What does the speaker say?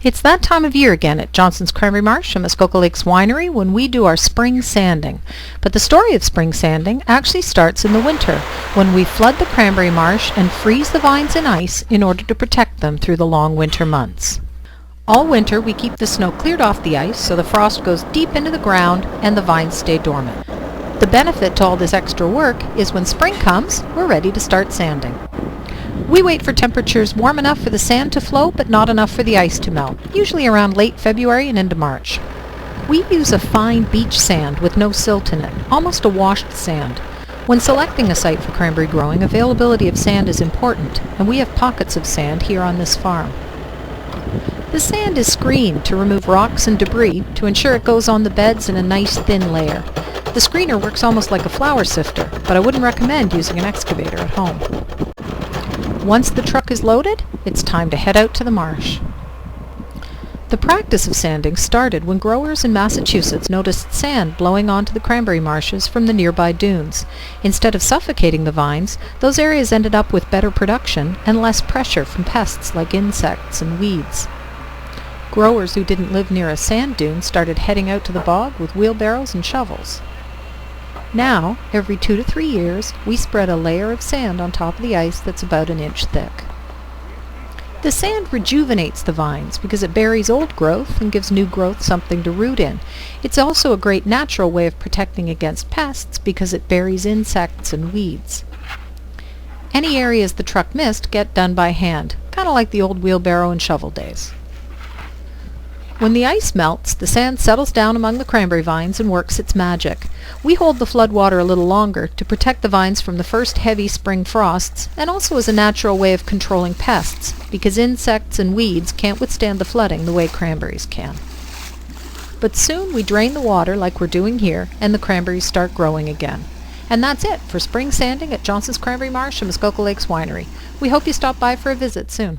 It's that time of year again at Johnston's Cranberry Marsh and Muskoka Lakes Winery when we do our spring sanding. But the story of spring sanding actually starts in the winter, when we flood the cranberry marsh and freeze the vines in ice in order to protect them through the long winter months. All winter we keep the snow cleared off the ice so the frost goes deep into the ground and the vines stay dormant. The benefit to all this extra work is when spring comes, we're ready to start sanding. We wait for temperatures warm enough for the sand to flow but not enough for the ice to melt, usually around late February and into March. We use a fine beach sand with no silt in it, almost a washed sand. When selecting a site for cranberry growing, availability of sand is important, and we have pockets of sand here on this farm. The sand is screened to remove rocks and debris to ensure it goes on the beds in a nice thin layer. The screener works almost like a flour sifter, but I wouldn't recommend using an excavator at home. Once the truck is loaded, it's time to head out to the marsh. The practice of sanding started when growers in Massachusetts noticed sand blowing onto the cranberry marshes from the nearby dunes. Instead of suffocating the vines, those areas ended up with better production and less pressure from pests like insects and weeds. Growers who didn't live near a sand dune started heading out to the bog with wheelbarrows and shovels. Now, every 2 to 3 years, we spread a layer of sand on top of the ice that's about an inch thick. The sand rejuvenates the vines because it buries old growth and gives new growth something to root in. It's also a great natural way of protecting against pests because it buries insects and weeds. Any areas the truck missed get done by hand, kind of like the old wheelbarrow and shovel days. When the ice melts, the sand settles down among the cranberry vines and works its magic. We hold the floodwater a little longer to protect the vines from the first heavy spring frosts, and also as a natural way of controlling pests, because insects and weeds can't withstand the flooding the way cranberries can. But soon we drain the water like we're doing here, and the cranberries start growing again. And that's it for spring sanding at Johnston's Cranberry Marsh and Muskoka Lakes Winery. We hope you stop by for a visit soon.